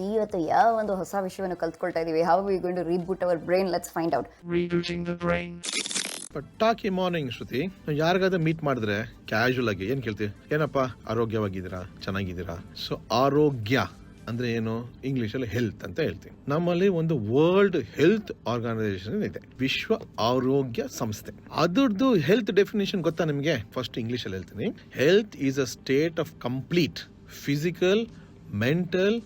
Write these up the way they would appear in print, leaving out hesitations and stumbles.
ಇವತ್ತು ಯಾವ ಒಂದು ಹೊಸ ವಿಷಯವನ್ನು ಕಲ್ತ್ಕೊಳ್ತಾ ಇದೀವಿ. How we going to reboot our brain? Let's find out. Rebooting the brain. ಪಟಾಕಿ ಮಾರ್ನಿಂಗ್ ಶ್ರುತಿ, ಯಾರಿಗಾದ್ರೂ ಮೀಟ್ ಮಾಡಿದ್ರೆ ಕ್ಯಾಶುವಲ್ ಆಗಿ ಏನ್ ಕೇಳ್ತೀವಿ? ಏನಪ್ಪಾ ಆರೋಗ್ಯವಾಗಿದ್ದೀರಾ, ಚೆನ್ನಾಗಿದ್ದೀರಾ? ಸೊ ಆರೋಗ್ಯ ಅಂದ್ರೆ ಏನು? ಇಂಗ್ಲಿಷ್ ಅಲ್ಲಿ ಹೆಲ್ತ್ ಅಂತ ಹೇಳ್ತೀವಿ. ನಮ್ಮಲ್ಲಿ ಒಂದು ವರ್ಲ್ಡ್ ಹೆಲ್ತ್ ಆರ್ಗನೈಸೇಷನ್ ಇದೆ, ವಿಶ್ವ ಆರೋಗ್ಯ ಸಂಸ್ಥೆ. ಅದ್ರದ್ದು ಹೆಲ್ತ್ ಡೆಫಿನೇಷನ್ ಗೊತ್ತಾ ನಿಮಗೆ? ಫಸ್ಟ್ ಇಂಗ್ಲಿಷ್ ಅಲ್ಲಿ ಹೇಳ್ತೀನಿ. Health is a state of complete physical, mental,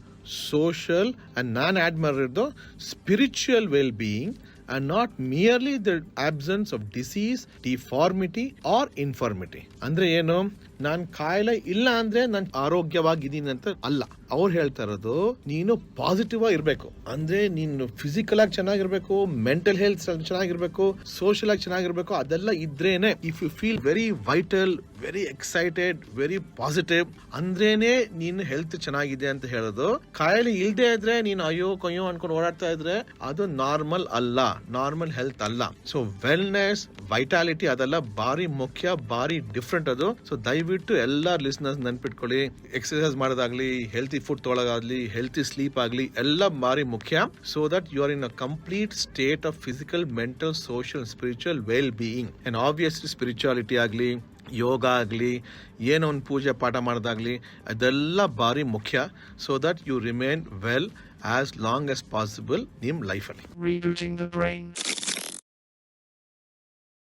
social and non-admirable spiritual well-being, and not merely the absence of disease, deformity or infirmity. ಅಂದ್ರೆ ಏನು? ನಾನು ಕಾಯಿಲೆ ಇಲ್ಲ ಅಂದ್ರೆ ನಾನು ಆರೋಗ್ಯವಾಗಿದ್ದೀನಿ ಅಂತ ಅಲ್ಲ. ಅವ್ರು ಹೇಳ್ತಾ ಇರೋದು ನೀನು ಪಾಸಿಟಿವ್ ಆಗಿ ಇರ್ಬೇಕು, ಅಂದ್ರೆ ನೀನು ಫಿಸಿಕಲ್ ಆಗಿ ಚೆನ್ನಾಗಿರ್ಬೇಕು, ಮೆಂಟಲ್ ಹೆಲ್ತ್ ಚೆನ್ನಾಗಿರ್ಬೇಕು, ಸೋಷಿಯಲ್ ಆಗಿ ಚೆನ್ನಾಗಿರ್ಬೇಕು. ಅದೆಲ್ಲ ಇದ್ರೇನೆ, if you feel very vital, very excited, very positive ಅಂದ್ರೇನೆ ನೀನು ಹೆಲ್ತ್ ಚೆನ್ನಾಗಿದೆ ಅಂತ ಹೇಳೋದು. ಕಾಯಿಲೆ ಇಲ್ದೇ ಇದ್ರೆ ನೀನು ಅಯ್ಯೋ ಕೊಯ್ಯೋ ಅನ್ಕೊಂಡು ಓಡಾಡ್ತಾ ಇದ್ರೆ ಅದು ನಾರ್ಮಲ್ ಅಲ್ಲ, ನಾರ್ಮಲ್ ಹೆಲ್ತ್ ಅಲ್ಲ. ಸೊ ವೆಲ್ನೆಸ್, ವೈಟಾಲಿಟಿ ಅದೆಲ್ಲ ಬಾರಿ ಮುಖ್ಯ, ಬಾರಿ ಡಿಫ್ರೆಂಟ್ ಅದು. ಸೊ ದಯವಿಟ್ಟು ಎಲ್ಲ ಲಿಸ್ನರ್ಸ್ ನೆನ್ಪಿಟ್ಕೊಳ್ಳಿ, ಎಕ್ಸರ್ಸೈಸ್ ಮಾಡೋದಾಗ್ಲಿ, ಹೆಲ್ತಿ ಫುಡ್ ತೊಗೊಳೋದಾಗ್ಲಿ, ಹೆಲ್ತಿ ಸ್ಲೀಪ್ ಆಗ್ಲಿ, ಎಲ್ಲ ಬಾರಿ ಮುಖ್ಯ. So that you are in a complete state of physical, mental, social, spiritual well being. And obviously spirituality ಆಗ್ಲಿ, ಯೋಗ ಆಗಲಿ, ಏನೋ ಒಂದು ಪೂಜೆ ಪಾಠ ಮಾಡೋದಾಗ್ಲಿ, ಅದೆಲ್ಲ ಭಾರಿ ಮುಖ್ಯ. So that you remain well as long as possible ನಿಮ್ಮ ಲೈಫಲ್ಲಿ. Rebooting the brain.